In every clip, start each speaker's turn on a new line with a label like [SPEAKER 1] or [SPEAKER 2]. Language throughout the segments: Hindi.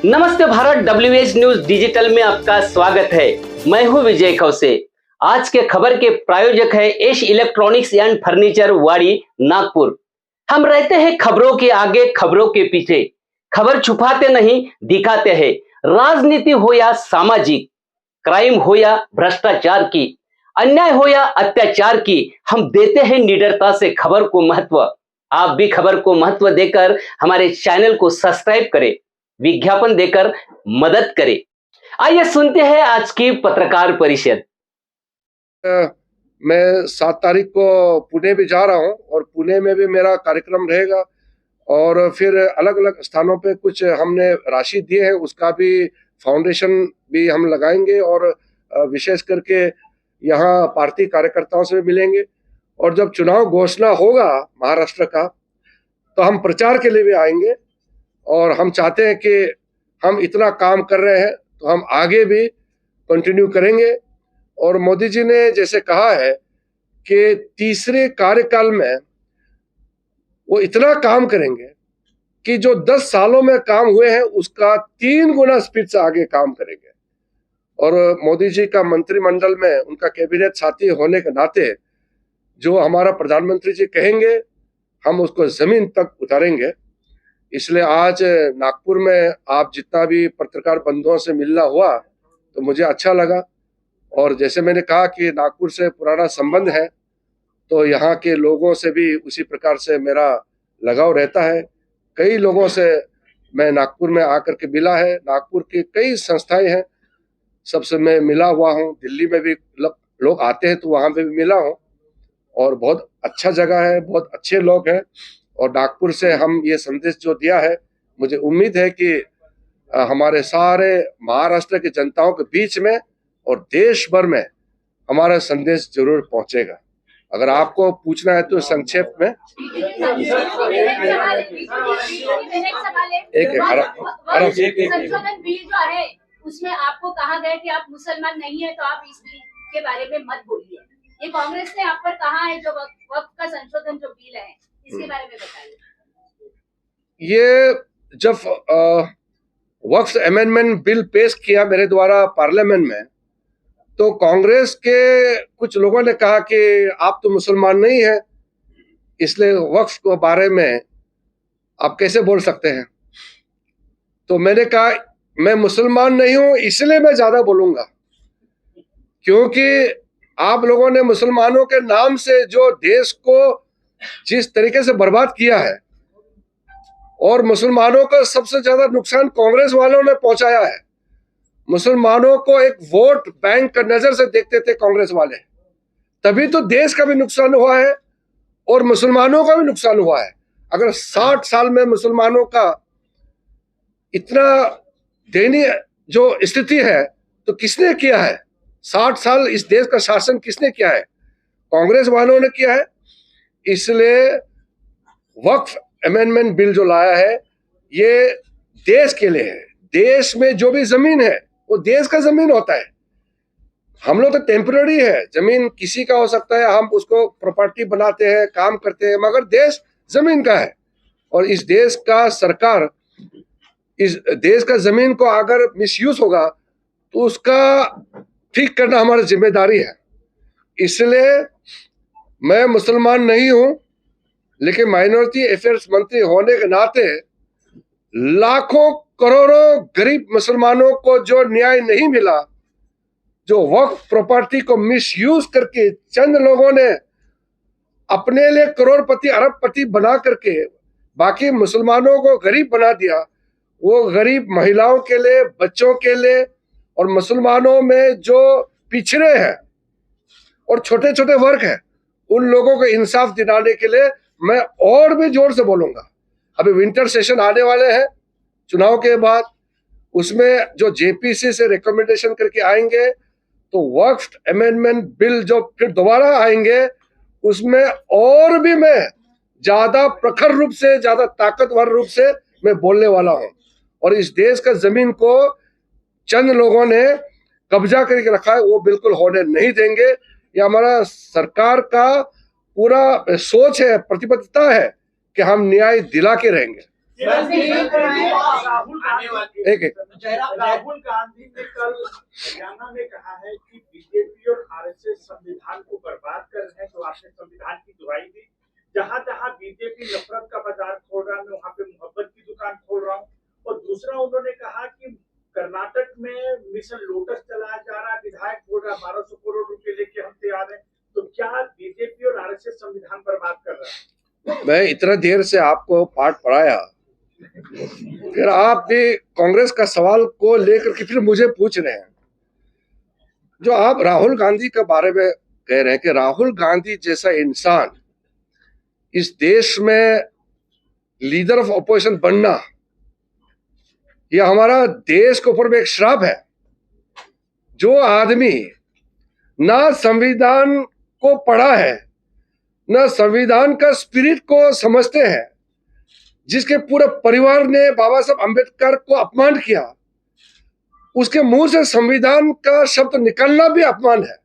[SPEAKER 1] नमस्ते भारत, WH न्यूज डिजिटल में आपका स्वागत है। मैं हूं विजय खौसे। आज के खबर के प्रायोजक है एश इलेक्ट्रॉनिक्स एंड फर्नीचर, वाड़ी, नागपुर। हम रहते हैं खबरों के आगे, खबरों के पीछे। खबर छुपाते नहीं, दिखाते हैं। राजनीति हो या सामाजिक, क्राइम हो या भ्रष्टाचार की, अन्याय हो या अत्याचार की, हम देते हैं निडरता से खबर को महत्व। आप भी खबर को महत्व देकर हमारे चैनल को सब्सक्राइब करें, विज्ञापन देकर मदद करें। आइए सुनते हैं आज की पत्रकार परिषद।
[SPEAKER 2] मैं 7 तारीख को पुणे भी जा रहा हूं और पुणे में भी मेरा कार्यक्रम रहेगा और फिर अलग अलग स्थानों पे कुछ हमने राशि दिए है, उसका भी फाउंडेशन भी हम लगाएंगे और विशेष करके यहाँ पार्टी कार्यकर्ताओं से भी मिलेंगे। और जब चुनाव घोषणा होगा महाराष्ट्र का, तो हम प्रचार के लिए भी आएंगे और हम चाहते हैं कि हम इतना काम कर रहे हैं तो हम आगे भी कंटिन्यू करेंगे। और मोदी जी ने जैसे कहा है कि तीसरे कार्यकाल में वो इतना काम करेंगे कि जो 10 सालों में काम हुए हैं उसका 3 गुना स्पीड से आगे काम करेंगे। और मोदी जी का मंत्रिमंडल में उनका कैबिनेट साथी होने के नाते जो हमारा प्रधानमंत्री जी कहेंगे हम उसको जमीन तक उतारेंगे। इसलिए आज नागपुर में आप जितना भी पत्रकार बंधुओं से मिलना हुआ तो मुझे अच्छा लगा। और जैसे मैंने कहा कि नागपुर से पुराना संबंध है, तो यहाँ के लोगों से भी उसी प्रकार से मेरा लगाव रहता है। कई लोगों से मैं नागपुर में आकर के मिला है, नागपुर की कई संस्थाएं हैं, सबसे मैं मिला हुआ हूँ। दिल्ली में भी लोग आते हैं तो वहाँ पे भी मिला हूँ और बहुत अच्छा जगह है, बहुत अच्छे लोग हैं। और नागपुर से हम ये संदेश जो दिया है, मुझे उम्मीद है कि हमारे सारे महाराष्ट्र की जनताओं के बीच में और देश भर में हमारा संदेश जरूर पहुंचेगा। अगर आपको पूछना है तो संक्षेप में
[SPEAKER 3] संशोधन बिल जो है उसमें आपको कहा गया कि आप मुसलमान नहीं है तो आप इस बिल के बारे में मत बोलिए। ये कांग्रेस ने आप पर कहा है, जो वक्फ का संशोधन जो बिल है इसके बारे में बताइए।
[SPEAKER 2] ये जब वक्फ अमेंडमेंट बिल पेश किया मेरे द्वारा पार्लियामेंट में, तो कांग्रेस के कुछ लोगों ने कहा कि आप तो मुसलमान नहीं है, इसलिए वक्फ के बारे में आप कैसे बोल सकते हैं। तो मैंने कहा मैं मुसलमान नहीं हूं, इसलिए मैं ज्यादा बोलूंगा, क्योंकि आप लोगों ने मुसलमानों के नाम से जो देश को जिस तरीके से बर्बाद किया है और मुसलमानों का सबसे ज्यादा नुकसान कांग्रेस वालों ने पहुंचाया है। मुसलमानों को एक वोट बैंक का नजर से देखते थे कांग्रेस वाले, तभी तो देश का भी नुकसान हुआ है और मुसलमानों का भी नुकसान हुआ है। अगर 60 साल में मुसलमानों का इतना दयनीय जो स्थिति है तो किसने किया है? 60 साल इस देश का शासन किसने किया है? कांग्रेस वालों ने किया है। इसलिए वक्फ अमेंडमेंट बिल जो लाया है ये देश के लिए है। देश में जो भी जमीन है वो देश का जमीन होता है। हम लोग तो टेम्पररी है, जमीन किसी का हो सकता है, हम उसको प्रॉपर्टी बनाते हैं, काम करते हैं, मगर देश जमीन का है। और इस देश का सरकार इस देश का जमीन को अगर मिसयूज होगा तो उसका ठीक करना हमारी जिम्मेदारी है। इसलिए मैं मुसलमान नहीं हूं, लेकिन माइनॉरिटी अफेयर्स मंत्री होने के नाते लाखों करोड़ों गरीब मुसलमानों को जो न्याय नहीं मिला, जो वक्फ प्रॉपर्टी को मिसयूज करके चंद लोगों ने अपने लिए करोड़पति अरबपति बना करके बाकी मुसलमानों को गरीब बना दिया, वो गरीब महिलाओं के लिए, बच्चों के लिए और मुसलमानों में जो पिछड़े हैं और छोटे छोटे वर्ग हैं, उन लोगों को इंसाफ दिलाने के लिए मैं और भी जोर से बोलूंगा। अभी विंटर सेशन आने वाले हैं चुनाव के बाद, उसमें जो जेपीसी से रिकमेंडेशन करके आएंगे तो वक्फ अमेंडमेंट बिल जो फिर दोबारा आएंगे उसमें और भी मैं ज्यादा प्रखर रूप से, ज्यादा ताकतवर रूप से मैं बोलने वाला हूं। और इस देश का जमीन को चंद लोगों ने कब्जा करके रखा है, वो बिल्कुल होने नहीं देंगे। ये हमारा सरकार का पूरा सोच है, प्रतिबद्धता है कि हम न्याय दिला के रहेंगे। एक एक
[SPEAKER 4] राहुल गांधी ने कल हरियाणा में कहा है कि बीजेपी और आरएसएस संविधान को बर्बाद कर रहे हैं, जो आपने संविधान की दुहाई दी। जहां जहां बीजेपी नफरत का बाजार खोल रहा है, मैं वहां पे मोहब्बत की दुकान खोल रहा हूँ। और दूसरा उन्होंने कहा कि कर्नाटक में मिशन लोटस चलाया जा रहा है, विधायक बोल रहा है 1200 करोड़ रुपए लेके हम तैयार हैं। तो क्या बीजेपी और आरएसएस संविधान बर्बाद कर रहा है?
[SPEAKER 2] मैं इतना देर से आपको पाठ पढ़ाया, फिर आप भी कांग्रेस का सवाल को लेकर के फिर मुझे पूछ रहे हैं। जो आप राहुल गांधी के बारे में कह रहे हैं कि राहुल गांधी जैसा इंसान इस देश में लीडर ऑफ ऑपोजिशन बनना, यह हमारा देश के ऊपर में एक श्राप है। जो आदमी ना संविधान को पढ़ा है, ना संविधान का स्पिरिट को समझते हैं, जिसके पूरे परिवार ने बाबा साहब अंबेडकर को अपमान किया, उसके मुंह से संविधान का शब्द निकलना भी अपमान है।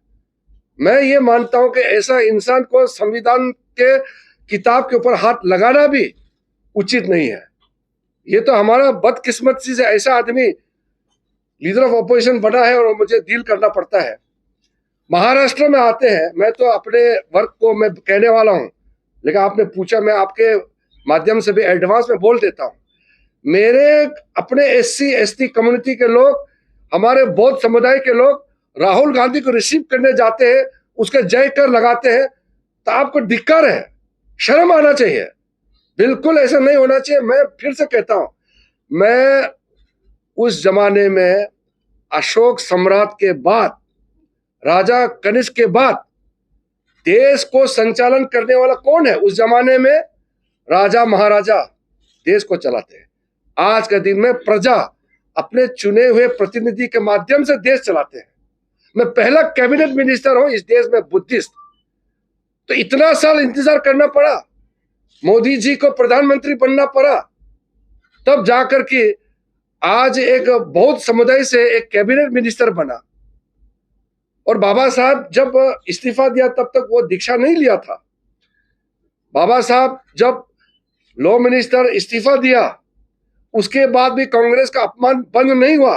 [SPEAKER 2] मैं ये मानता हूं कि ऐसा इंसान को संविधान के किताब के ऊपर हाथ लगाना भी उचित नहीं है। ये तो हमारा बदकिस्मती से ऐसा आदमी लीडर ऑफ ऑपोजिशन बना है और मुझे डील करना पड़ता है। महाराष्ट्र में आते हैं, मैं तो अपने वर्क को मैं कहने वाला हूं, लेकिन आपने पूछा, मैं आपके माध्यम से भी एडवांस में बोल देता हूं। मेरे अपने SC ST कम्युनिटी के लोग, हमारे बौद्ध समुदाय के लोग राहुल गांधी को रिसीव करने जाते हैं, उसके जयकार लगाते हैं, तो आपको धिक्कार है, शर्म आना चाहिए। बिल्कुल ऐसा नहीं होना चाहिए। मैं फिर से कहता हूं, मैं उस जमाने में अशोक सम्राट के बाद, राजा कनिष्क के बाद देश को संचालन करने वाला कौन है? उस जमाने में राजा महाराजा देश को चलाते हैं। आज के दिन में प्रजा अपने चुने हुए प्रतिनिधि के माध्यम से देश चलाते हैं। मैं पहला कैबिनेट मिनिस्टर हूं इस देश में बुद्धिस्ट, तो इतना साल इंतजार करना पड़ा, मोदी जी को प्रधानमंत्री बनना पड़ा, तब जाकर के आज एक बौद्ध समुदाय से एक कैबिनेट मिनिस्टर बना। और बाबा साहब जब इस्तीफा दिया तब तक वो दीक्षा नहीं लिया था। बाबा साहब जब लॉ मिनिस्टर इस्तीफा दिया, उसके बाद भी कांग्रेस का अपमान बंद नहीं हुआ।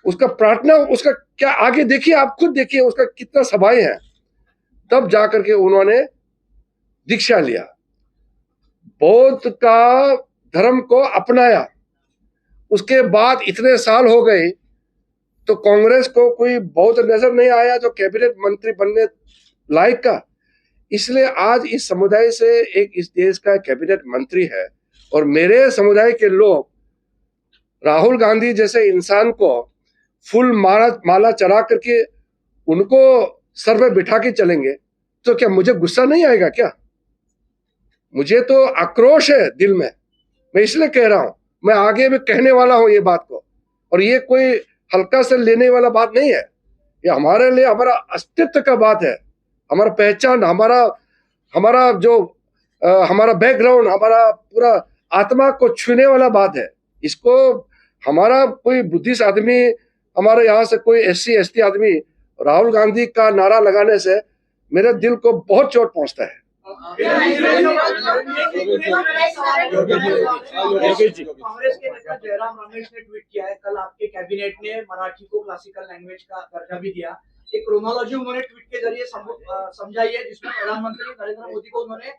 [SPEAKER 2] उसका प्रार्थना, उसका क्या आगे देखिए, आप खुद देखिए उसका कितना सभाएं हैं। तब जाकर के उन्होंने दीक्षा लिया, बौद्ध का धर्म को अपनाया। उसके बाद इतने साल हो गए तो कांग्रेस को कोई बौद्ध नजर नहीं आया जो कैबिनेट मंत्री बनने लायक का। इसलिए आज इस समुदाय से एक इस देश का कैबिनेट मंत्री है। और मेरे समुदाय के लोग राहुल गांधी जैसे इंसान को फुल माला चढ़ा करके उनको सर पे बिठा के चलेंगे तो क्या मुझे गुस्सा नहीं आएगा क्या? मुझे तो आक्रोश है दिल में। मैं इसलिए कह रहा हूं, मैं आगे भी कहने वाला हूं ये बात को, और ये कोई हल्का से लेने वाला बात नहीं है। ये हमारे लिए हमारा अस्तित्व का बात है, हमारा पहचान, हमारा जो हमारा बैकग्राउंड, हमारा पूरा आत्मा को छूने वाला बात है। इसको हमारा कोई बुद्धिस्ट आदमी, हमारे यहाँ से कोई SC ST आदमी राहुल गांधी का नारा लगाने से मेरे दिल को बहुत चोट पहुंचता है।
[SPEAKER 4] कांग्रेस के नेता जयराम रमेश ने ट्वीट किया है, कल आपके कैबिनेट ने मराठी को क्लासिकल लैंग्वेज का दर्जा भी दिया। एक क्रोनोलॉजी उन्होंने ट्वीट के जरिए समझाई है, जिसमें प्रधानमंत्री नरेंद्र मोदी को उन्होंने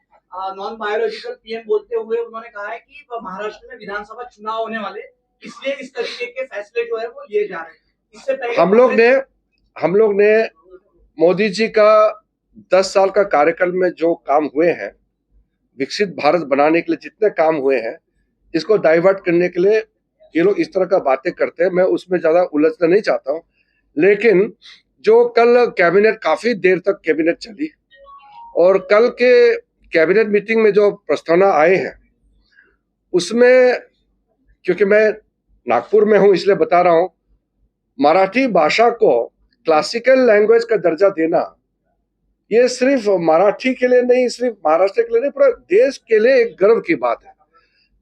[SPEAKER 4] नॉन बायोलॉजिकल PM बोलते हुए उन्होंने कहा है कि महाराष्ट्र में विधानसभा चुनाव होने वाले, इसलिए इस तरीके के फैसले जो है वो लिए जा रहे हैं। इससे पहले
[SPEAKER 2] हम लोग ने मोदी जी का 10 साल का कार्यकाल में जो काम हुए हैं, विकसित भारत बनाने के लिए जितने काम हुए हैं, इसको डाइवर्ट करने के लिए ये लोग इस तरह का बातें करते हैं। मैं उसमें ज्यादा उलझना नहीं चाहता हूं, लेकिन जो कल कैबिनेट, काफी देर तक कैबिनेट चली, और कल के कैबिनेट मीटिंग में जो प्रस्तावना आए हैं उसमें, क्योंकि मैं नागपुर में हूं इसलिए बता रहा हूं, मराठी भाषा को क्लासिकल लैंग्वेज का दर्जा देना ये सिर्फ मराठी के लिए नहीं, सिर्फ महाराष्ट्र के लिए नहीं, पूरा देश के लिए एक गर्व की बात है।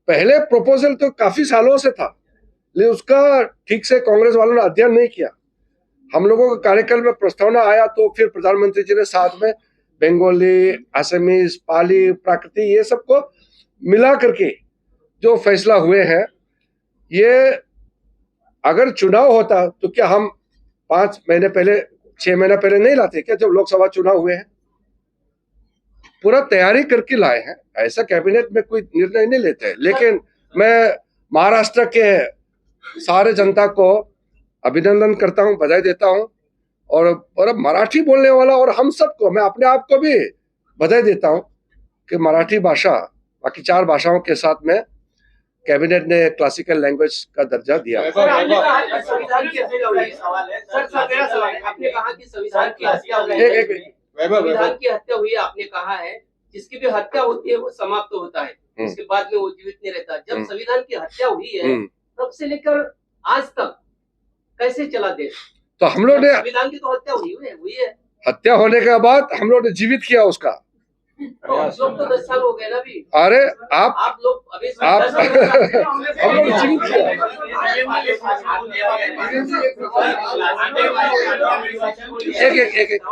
[SPEAKER 2] पहले प्रपोजल तो काफी सालों से था, लेकिन उसका ठीक से कांग्रेस वालों ने अध्ययन नहीं किया। हम लोगों के कार्यकाल में प्रस्तावना आया तो फिर प्रधानमंत्री जी ने साथ में बंगाली, असमीज, पाली, प्राकृतिक ये सबको मिला करके जो फैसला हुए हैं, ये अगर चुनाव होता तो क्या हम 5 महीने पहले 6 महीना पहले नहीं लाते क्या? जब लोकसभा चुनाव हुए हैं पूरा तैयारी करके लाए हैं। ऐसा कैबिनेट में कोई निर्णय नहीं लेते हैं। लेकिन मैं महाराष्ट्र के सारे जनता को अभिनंदन करता हूं, बधाई देता हूं, और मराठी बोलने वाला और हम सबको, मैं अपने आप को भी बधाई देता हूं कि मराठी भाषा बाकी 4 भाषाओं के साथ में कैबिनेट ने क्लासिकल लैंग्वेज का दर्जा दिया।
[SPEAKER 1] सर, आपने कहा कि संविधान की हत्या हुई है। सर, मेरा सवाल है, आपने कहा कि संविधान की हत्या हुई है। संविधान की हत्या हुई है, आपने कहा है, जिसकी भी हत्या होती है वो समाप्त होता है, उसके बाद में वो जीवित नहीं रहता। जब संविधान की हत्या हुई है तब से लेकर आज तक कैसे चला देश?
[SPEAKER 2] तो हम लोग ने
[SPEAKER 1] संविधान की तो हत्या हुई है।
[SPEAKER 2] हत्या होने के बाद हम लोग ने जीवित किया उसका।
[SPEAKER 1] तो आप लोग तो 10 साल हो गए ना अभी।
[SPEAKER 2] अरे
[SPEAKER 1] आप लोग अभी
[SPEAKER 2] आप
[SPEAKER 1] 10 साल
[SPEAKER 2] हम लोग जीवित किया। एक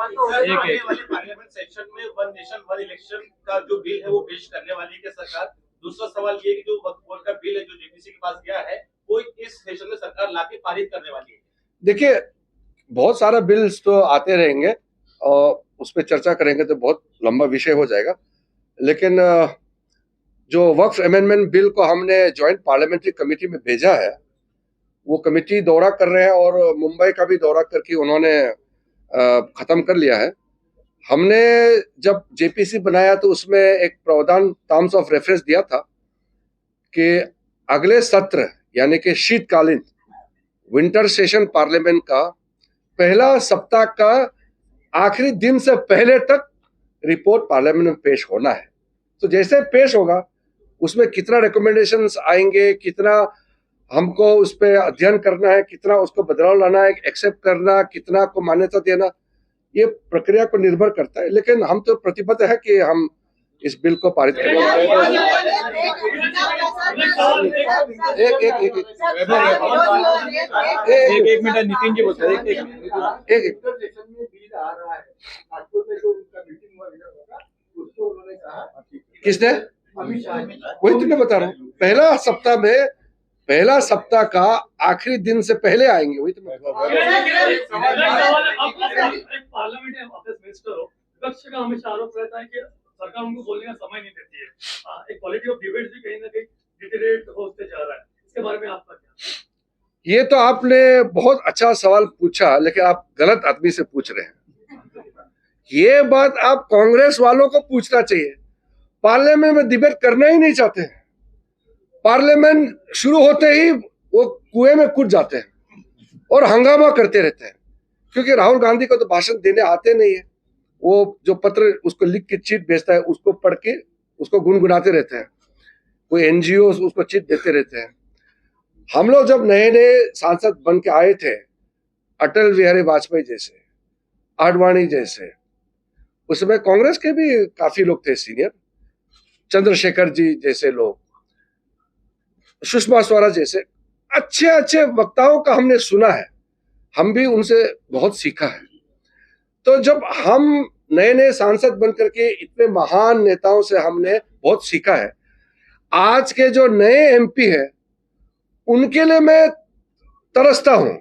[SPEAKER 4] पार्लियामेंट सेशन में वन नेशन वन इलेक्शन का जो बिल है वो पेश करने वाली है सरकार। दूसरा सवाल ये कि जो वक्फ बोर्ड का बिल है जो जेपीसी के पास गया है वो इस सेशन में सरकार लाके पारित करने वाली है।
[SPEAKER 2] देखिए, बहुत सारा बिल्स तो आते रहेंगे और उस पर चर्चा करेंगे तो बहुत लंबा विषय हो जाएगा। लेकिन जो वक्फ अमेंडमेंट बिल को हमने ज्वाइंट पार्लियामेंट्री कमेटी में भेजा है, वो कमेटी दौरा कर रहे हैं और मुंबई का भी दौरा करके उन्होंने खत्म कर लिया है। हमने जब जेपीसी बनाया तो उसमें एक प्रावधान टर्म्स ऑफ रेफरेंस दिया था कि अगले सत्र यानी कि शीतकालीन विंटर सेशन पार्लियामेंट का पहला सप्ताह का आखिरी दिन से पहले तक रिपोर्ट पार्लियामेंट में पेश होना है। तो जैसे पेश होगा उसमें कितना रिकमेंडेशंस आएंगे, कितना हमको उस पर अध्ययन करना है, कितना उसको बदलाव लाना है, एक्सेप्ट करना, कितना को मान्यता देना, ये प्रक्रिया पर निर्भर करता है। लेकिन हम तो प्रतिबद्ध है कि हम इस बिल को पारित करेंगे।
[SPEAKER 5] एक मिनट नितिन जी बोलते हैं।
[SPEAKER 2] एक किसने? वही तो मैं बता रहा हूँ, पहला सप्ताह का आखिरी दिन से पहले आएंगे। वही तो मैं
[SPEAKER 5] विपक्ष का हमेशा आरोप रहता है कि सरकार उनको बोलने का समय नहीं देती है। एक क्वालिटी ऑफ डिबेट भी कहीं ना कहीं डिटेरेट होते जा रहा है, इसके बारे में आपका क्या?
[SPEAKER 2] ये तो आपने बहुत अच्छा सवाल पूछा, लेकिन आप गलत आदमी से पूछ रहे हैं। ये बात आप कांग्रेस वालों को पूछना चाहिए। पार्लियामेंट में डिबेट करना ही नहीं चाहते हैं। पार्लियामेंट शुरू होते ही वो कुएं में कूद जाते हैं और हंगामा करते रहते हैं, क्योंकि राहुल गांधी को तो भाषण देने आते नहीं है। वो जो पत्र उसको लिख के चिट भेजता है उसको पढ़ के उसको गुनगुनाते रहते हैं। कोई एनजीओ उसको चिट देते रहते हैं। हम लोग जब नए नए सांसद बन के आए थे, अटल बिहारी वाजपेयी जैसे, आडवाणी जैसे, उसमें कांग्रेस के भी काफी लोग थे सीनियर, चंद्रशेखर जी जैसे लोग, सुषमा स्वराज जैसे अच्छे अच्छे वक्ताओं का हमने सुना है। हम भी उनसे बहुत सीखा है। तो जब हम नए नए सांसद बन करके इतने महान नेताओं से हमने बहुत सीखा है। आज के जो नए एमपी है उनके लिए मैं तरसता हूं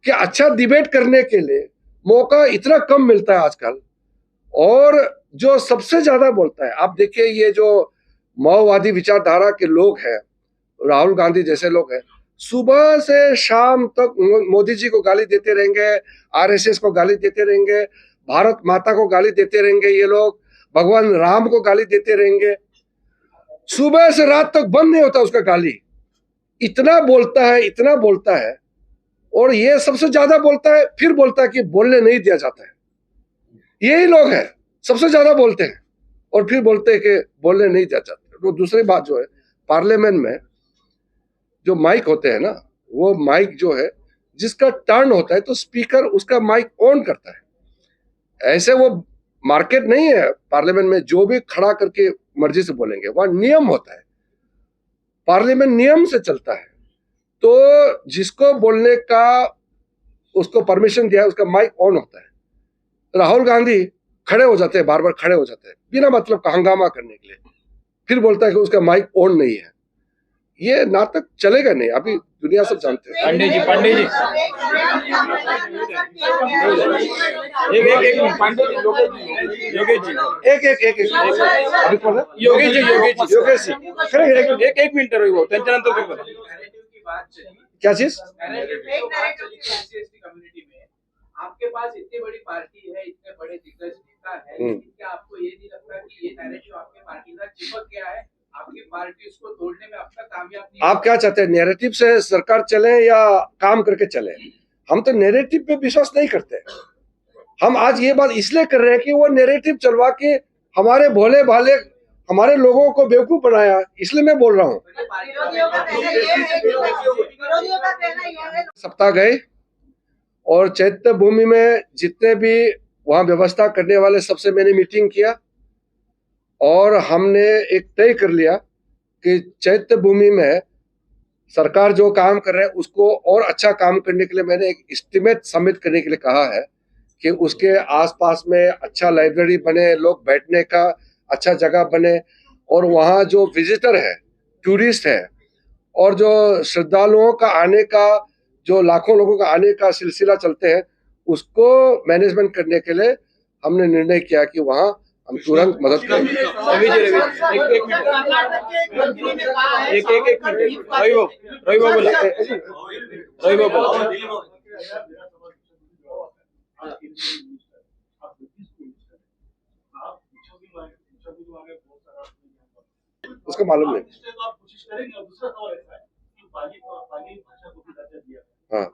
[SPEAKER 2] कि अच्छा डिबेट करने के लिए मौका इतना कम मिलता है आजकल। और जो सबसे ज्यादा बोलता है, आप देखिए, ये जो माओवादी विचारधारा के लोग हैं, राहुल गांधी जैसे लोग हैं, सुबह से शाम तक मोदी जी को गाली देते रहेंगे, आरएसएस को गाली देते रहेंगे, भारत माता को गाली देते रहेंगे, ये लोग भगवान राम को गाली देते रहेंगे। सुबह से रात तक बंद नहीं होता उसका गाली। इतना बोलता है, इतना बोलता है। और ये सबसे ज्यादा बोलता है, फिर बोलता है कि बोलने नहीं दिया जाता है। यही लोग हैं, सबसे ज्यादा बोलते हैं और फिर बोलते हैं कि बोलने नहीं दिया जाता। तो दूसरी बात जो है, पार्लियामेंट में जो माइक होते हैं ना, वो माइक जो है जिसका टर्न होता है तो स्पीकर उसका माइक ऑन करता है। ऐसे वो मार्केट नहीं है पार्लियामेंट में जो भी खड़ा करके मर्जी से बोलेंगे। वहां नियम होता है, पार्लियामेंट नियम से चलता है। तो जिसको बोलने का उसको परमिशन दिया है उसका माइक ऑन होता है। राहुल गांधी खड़े हो जाते हैं, बार बार खड़े हो जाते हैं बिना मतलब का हंगामा करने के लिए, फिर बोलता है कि उसका माइक ऑन नहीं है। ये नाटक चलेगा नहीं, अभी दुनिया सब जानते हैं।
[SPEAKER 6] पंडित जी एक पंडित जी योगेश जी
[SPEAKER 2] अभी कौन है?
[SPEAKER 6] योगेश जी
[SPEAKER 2] योगेश जी खड़े
[SPEAKER 6] एक मिनिट रहिवो त्यांच्यानंतर तुम्ही बोला.
[SPEAKER 2] क्या चीज?
[SPEAKER 7] कम्युनिटी में आपके पास इतनी बड़ी पार्टी है, इतने बड़े दिग्गज नेता है, लेकिन क्या आपको ये नहीं लगता कि ये नैरेटिव आपकी पार्टी का चिपक गया है? आपकी पार्टी उसको तोड़ने में अब तक कामयाब नहीं
[SPEAKER 2] आप क्या चाहते हैं, नैरेटिव से सरकार चले या काम करके चले? हम तो नैरेटिव पे विश्वास नहीं करते। हम आज ये बात इसलिए कर रहे हैं कि वो नैरेटिव चलवा के हमारे भोले भाले हमारे लोगों को बेवकूफ बनाया, इसलिए मैं बोल रहा हूँ। सप्ताह गए और चैत्य भूमि में जितने भी वहां व्यवस्था करने वाले सबसे मैंने मीटिंग किया और हमने एक तय कर लिया कि चैत्य भूमि में सरकार जो काम कर रहे हैं उसको और अच्छा काम करने के लिए मैंने एक एस्टीमेट सबमिट करने के लिए कहा है कि उसके आसपास में अच्छा लाइब्रेरी बने, लोग बैठने का अच्छा जगह बने और वहाँ जो विजिटर है, टूरिस्ट है और जो श्रद्धालुओं का आने का, जो लाखों लोगों का आने का सिलसिला चलते हैं, उसको मैनेजमेंट करने के लिए हमने निर्णय किया कि वहाँ हम तुरंत मदद करेंगे। उसका मालूम नहीं। हाँ,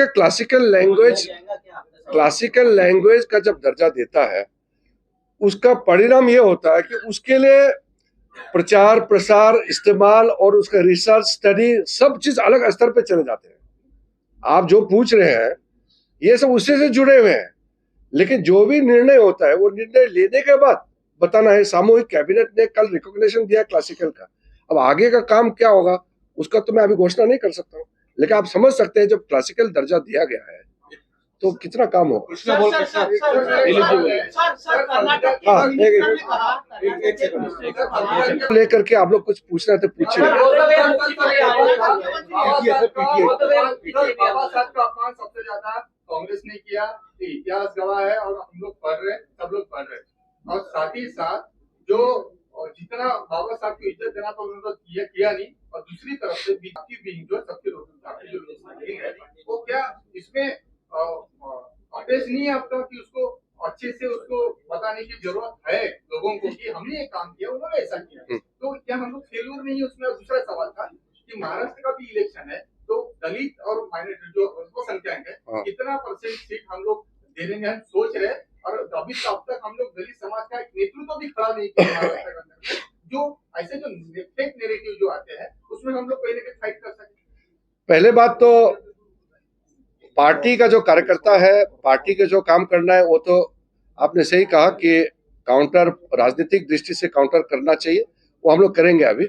[SPEAKER 2] क्लासिकल लैंग्वेज का जब दर्जा देता है उसका परिणाम ये होता है कि उसके लिए प्रचार प्रसार इस्तेमाल और उसका रिसर्च स्टडी सब चीज अलग स्तर पे चले जाते हैं। आप जो पूछ रहे हैं ये सब उससे से जुड़े हुए हैं, लेकिन जो भी निर्णय होता है वो निर्णय लेने के बाद बताना है। सामूहिक कैबिनेट ने कल रिकॉग्निशन दिया क्लासिकल का, अब आगे का काम क्या होगा उसका तो मैं अभी घोषणा नहीं कर सकता हूँ, लेकिन आप समझ सकते हैं जब क्लासिकल दर्जा दिया गया है तो कितना काम हो। लेकर के आप लोग कुछ पूछना है तो पूछिए।
[SPEAKER 8] सबसे ज्यादा कांग्रेस ने किया, इतिहास गवाह है और हम लोग पढ़ रहे हैं, सब लोग पढ़ रहे हैं। और साथ ही साथ जो जितना बाबा साहब को इज्जत देना था उन्होंने किया नहीं, और दूसरी तरफ से बीजेपी भी जो सबके रोजगार है वो क्या इसमें अपेश नहीं है आपका कि उसको अच्छे से उसको बताने की जरूरत है लोगों को कि हमने ये काम किया, उन्होंने ऐसा किया, तो क्या हम लोग फेल्यूर नहीं है उसमें? दूसरा सवाल था कि महाराष्ट्र का भी इलेक्शन है तो दलित और माइनॉरिटी जो अल्पसंख्यक है कितना परसेंट सीट हम लोग देने में हम सोच रहे हैं, और अभी अब तक हम लोग दलित समाज का एक नेतृत्व भी खड़ा नहीं किया महाराष्ट्र के अंदर, जो ऐसे जो फेक नैरेटिव जो आते हैं उसमें हम लोग पहले के फाइट कर सके।
[SPEAKER 2] पहले बात तो पार्टी का जो कार्यकर्ता है, पार्टी के जो काम करना है वो तो आपने सही कहा कि काउंटर राजनीतिक दृष्टि से काउंटर करना चाहिए, वो हम लोग करेंगे अभी।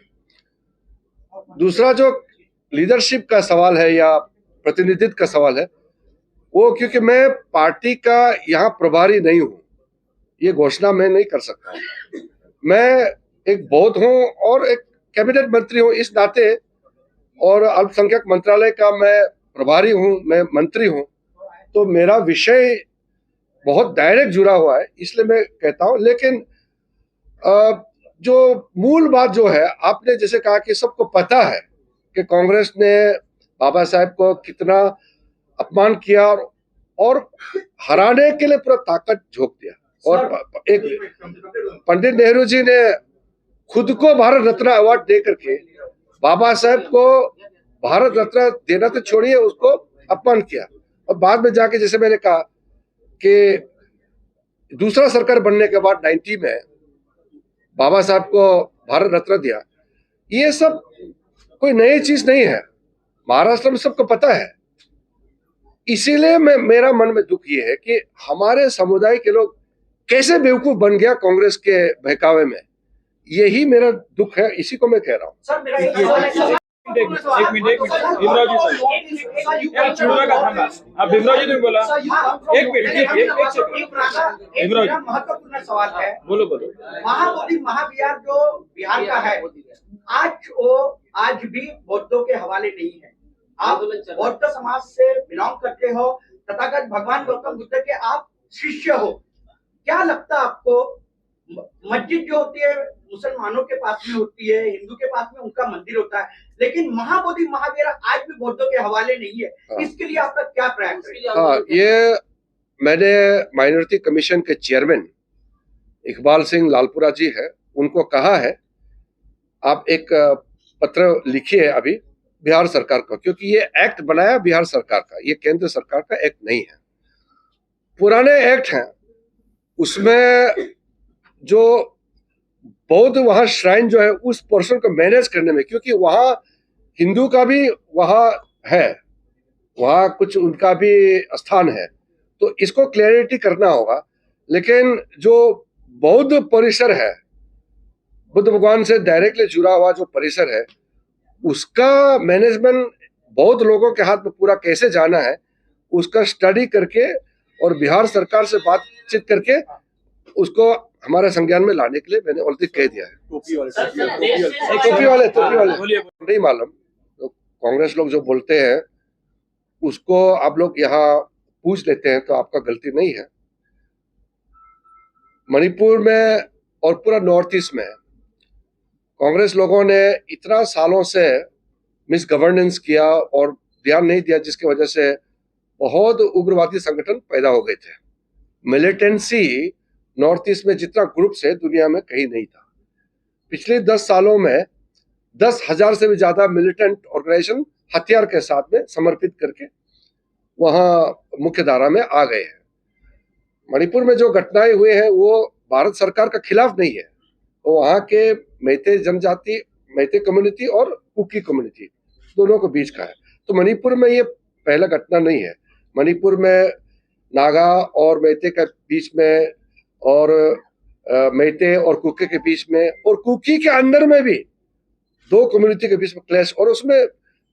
[SPEAKER 2] दूसरा जो लीडरशिप का सवाल है या प्रतिनिधित्व का सवाल है वो, क्योंकि मैं पार्टी का यहाँ प्रभारी नहीं हूँ, ये घोषणा मैं नहीं कर सकता। मैं एक बौद्ध हूँ और एक कैबिनेट मंत्री हूँ इस नाते, और अल्पसंख्यक मंत्रालय का मैं प्रभारी हूँ, मैं मंत्री हूँ, तो मेरा विषय बहुत डायरेक्ट जुड़ा हुआ है, इसलिए मैं कहता हूँ। लेकिन जो मूल बात जो है, आपने जैसे कहा कि सबको पता है कि कांग्रेस ने बाबा साहब को कितना अपमान किया और हराने के लिए पूरा ताकत झोंक दिया, और एक पंडित नेहरू जी ने खुद को भारत रत्न अवार्ड दे करके बाबा साहब को भारत रत्न देना तो छोड़िए उसको अपमान किया, और बाद में जाके जैसे मैंने कहा कि दूसरा सरकार बनने के बाद 90 में बाबा साहब को भारत रत्न दिया। ये सब कोई नई चीज नहीं है, महाराष्ट्र में सबको पता है। इसीलिए मेरा मन में दुख ये है कि हमारे समुदाय के लोग कैसे बेवकूफ बन गया कांग्रेस के बहकावे में, यही मेरा दुख है, इसी को मैं कह रहा हूँ।
[SPEAKER 6] एक मिनट भीमराव जी का थांबा। आप भीमराव जी तुम्ही बोला एक मिनिट भीमराव जी
[SPEAKER 7] महत्वपूर्ण सवाल है,
[SPEAKER 6] बोलो
[SPEAKER 7] महाबोधि महाविहार जो
[SPEAKER 9] बिहार का है, आज भी बौद्धों के हवाले नहीं है। आप बौद्ध समाज से बिलोंग करते हो, तथागत भगवान गौतम बुद्ध के आप शिष्य हो। क्या लगता है आपको, मस्जिद जो होती है मुसलमानों के पास में होती है, हिंदू के पास में उनका मंदिर होता है, लेकिन महाबोधि महावीर आज भी बौद्धों के हवाले नहीं है, इसके लिए आपका क्या प्रयास है?
[SPEAKER 2] हाँ, ये मैंने माइनॉरिटी कमीशन के चेयरमैन इकबाल सिंह लालपुरा जी है, उनको कहा है आप एक पत्र लिखिए अभी बिहार सरकार को, क्योंकि ये एक्ट बनाया बिहार सरकार का, ये केंद्र सरकार का एक्ट नहीं है। पुराने एक्ट हैं, उसमें जो बौद्ध वहां श्राइन जो है उस पोर्शन को मैनेज करने में, क्योंकि वहां हिंदू का भी वहां है, वहां कुछ उनका भी स्थान है, तो इसको क्लैरिटी करना होगा। लेकिन जो बौद्ध परिसर है, बुद्ध भगवान से डायरेक्टली जुड़ा हुआ जो परिसर है, उसका मैनेजमेंट बौद्ध लोगों के हाथ में पूरा कैसे जाना है, उसका स्टडी करके और बिहार सरकार से बातचीत करके उसको हमारे संज्ञान में लाने के लिए मैंने ऑलरेडी कह दिया है। टोपी वाले नहीं मालूम, तो कांग्रेस लोग जो बोलते हैं उसको आप लोग यहाँ पूछ लेते हैं, तो आपका गलती नहीं है। मणिपुर में और पूरा नॉर्थ ईस्ट में कांग्रेस लोगों ने इतना सालों से मिस गवर्नेंस किया और ध्यान नहीं दिया, जिसकी वजह से बहुत उग्रवादी संगठन पैदा हो गए थे। मिलिटेंसी नॉर्थ ईस्ट में जितना ग्रुप्स है दुनिया में कहीं नहीं था। पिछले 10 सालों में 10,000 से भी ज्यादा मिलिटेंट ऑर्गेनाइजेशन हथियार के साथ में समर्पित करके वहां मुख्य धारा में आ गए हैं। मणिपुर में जो घटनाएं हुए हैं वो भारत सरकार का खिलाफ नहीं है, वो वहाँ के मैते जनजाति, मैते कम्युनिटी और कुकी कम्युनिटी दोनों के बीच का है। तो मणिपुर में ये पहला घटना नहीं है। मणिपुर में नागा और मैते के बीच में और मैते और कुकी के बीच में और कुकी के अंदर में भी 2 कम्युनिटी के बीच में क्लैश, और उसमें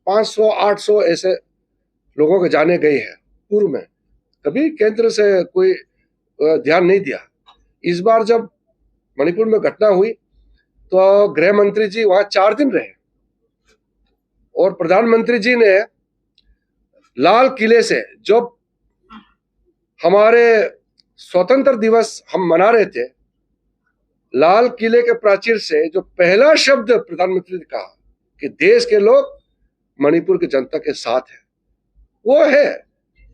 [SPEAKER 2] 500-800 ऐसे लोगों के जाने गए हैं पूर्व में। कभी केंद्र से कोई ध्यान नहीं दिया। इस बार जब मणिपुर में घटना हुई तो गृह मंत्री जी वहां 4 दिन रहे और प्रधानमंत्री जी ने लाल किले से, जब हमारे स्वतंत्र दिवस हम मना रहे थे, लाल किले के प्राचीर से जो पहला शब्द प्रधानमंत्री ने कहा कि देश के लोग मणिपुर की जनता के साथ है, वो है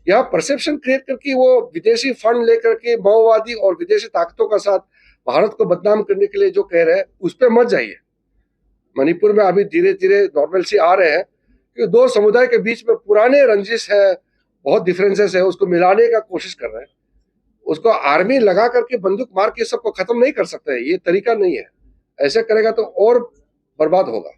[SPEAKER 2] यहाँ परसेप्शन क्रिएट करके वो विदेशी फंड लेकर के माओवादी और विदेशी ताकतों का साथ भारत को बदनाम करने के लिए जो कह रहे हैं उस पर मत जाइए। मणिपुर में अभी धीरे धीरे नॉर्मलसी आ रहे हैं कि 2 समुदाय के बीच में पुराने रंजिश है, बहुत डिफरेंसेस है, उसको मिलाने का कोशिश कर रहे हैं। उसको आर्मी लगा करके बंदूक मार के सबको खत्म नहीं कर सकते है, ये तरीका नहीं है। ऐसे करेगा तो और बर्बाद होगा।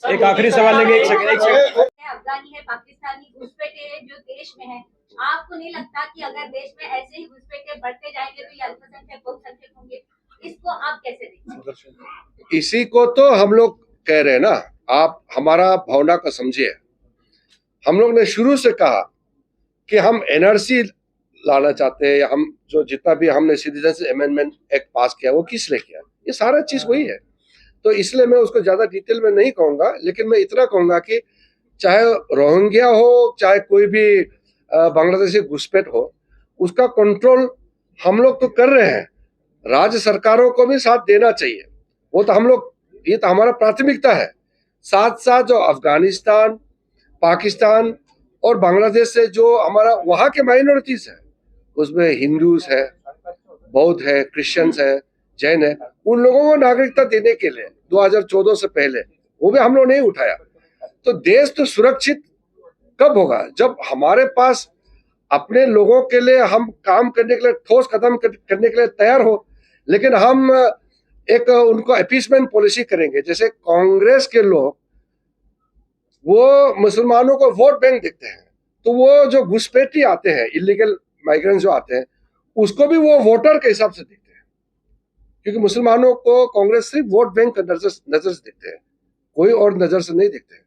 [SPEAKER 6] एक आखिरी सवाल लेंगे, एक सेकंड।
[SPEAKER 3] अफगानी है, पाकिस्तानी घुसपैठे जो देश में है, आपको नहीं लगता कि अगर देश में ऐसे ही घुसपैठे बढ़ते जाएंगे तो ये अल्पसंख्यक बहुसंख्यक होंगे? इसको आप कैसे देखते हैं?
[SPEAKER 2] इसी को तो हम लोग कह रहे हैं ना, आप हमारा भावना को समझिए। हम लोग ने शुरू से कहा कि हम एनआरसी लाना चाहते हैं, या हम जो जितना भी हमने सिटीजन अमेंडमेंट एक्ट पास किया वो किस लिए किया, ये सारा चीज वही है। तो इसलिए मैं उसको ज्यादा डिटेल में नहीं कहूंगा, लेकिन मैं इतना कहूंगा कि चाहे रोहिंग्या हो, चाहे कोई भी बांग्लादेशी घुसपैठ हो, उसका कंट्रोल हम लोग तो कर रहे हैं। राज्य सरकारों को भी साथ देना चाहिए, वो तो हम लोग, ये तो हमारा प्राथमिकता है। साथ साथ जो अफगानिस्तान, पाकिस्तान और बांग्लादेश से जो हमारा वहाँ के माइनॉरिटीज है, उसमें हिंदूज है, बौद्ध है, क्रिश्चियंस है, जैन है, उन लोगों को नागरिकता देने के लिए 2014 से पहले वो भी हम लोग नहीं उठाया। तो देश तो सुरक्षित कब होगा? जब हमारे पास अपने लोगों के लिए हम काम करने के लिए, ठोस कदम करने के लिए तैयार हो, लेकिन हम एक उनको अपीसमेंट पॉलिसी करेंगे। जैसे कांग्रेस के लोग वो मुसलमानों को वोट बैंक देखते हैं, तो वो जो घुसपैठी आते हैं, इलीगल माइग्रेंट जो आते हैं, उसको भी वो वोटर के हिसाब से देखते हैं, क्योंकि मुसलमानों को कांग्रेस सिर्फ वोट बैंक का नजर से देखते हैं, कोई और नजर से नहीं देखते हैं,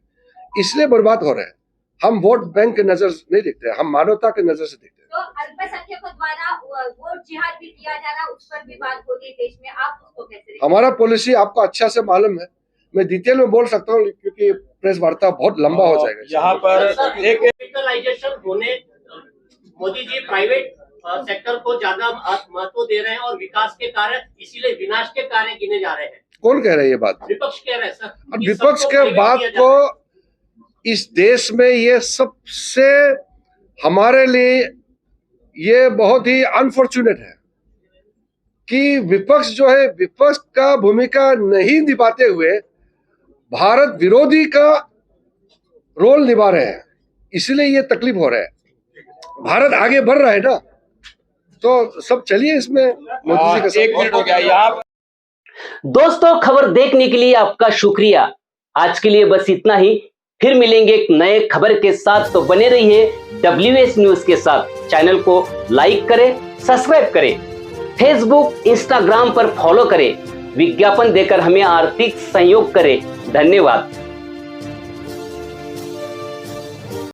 [SPEAKER 2] इसलिए बर्बाद हो रहे हैं। हम वोट बैंक के नजर से नहीं देखते हैं, हम मानवता के नजर से देखते हैं।
[SPEAKER 3] तो अल्पसंख्यकों द्वारा वोट जिहाद भी किया जा रहा, उस पर भी बात होती है देश में, आप उसको कैसे देखते हैं?
[SPEAKER 2] हमारा पॉलिसी आपको अच्छा से मालूम है, मैं डिटेल में बोल सकता हूँ क्योंकि प्रेस वार्ता बहुत लंबा हो जाएगा।
[SPEAKER 6] यहाँ पर एक
[SPEAKER 10] डिजिटलाइजेशन होने मोदी जी प्राइवेट सेक्टर को ज्यादा महत्व दे रहे हैं और विकास के कार्य इसीलिए विनाश के कार्य गिने जा रहे हैं।
[SPEAKER 2] कौन कह रहा है ये बात?
[SPEAKER 10] विपक्ष कह रहे हैं सर।
[SPEAKER 2] अब विपक्ष के बात को इस देश में ये सबसे हमारे लिए ये बहुत ही अनफॉर्चुनेट है कि विपक्ष जो है, विपक्ष का भूमिका नहीं निभाते हुए भारत विरोधी का रोल निभा रहे हैं, इसलिए ये तकलीफ हो रहा है। भारत आगे बढ़ रहा है ना, तो सब चलिए इसमें मोदी जी के साथ।
[SPEAKER 6] 1 मिनट हो गया यहाँ।
[SPEAKER 1] दोस्तों, खबर देखने के लिए आपका शुक्रिया। आज के लिए बस इतना ही, फिर मिलेंगे एक नए खबर के साथ। तो बने रहिए WS न्यूज के साथ। चैनल को लाइक करें, सब्सक्राइब करें, फेसबुक इंस्टाग्राम पर फॉलो करें, विज्ञापन देकर हमें आर्थिक सहयोग करें। धन्यवाद।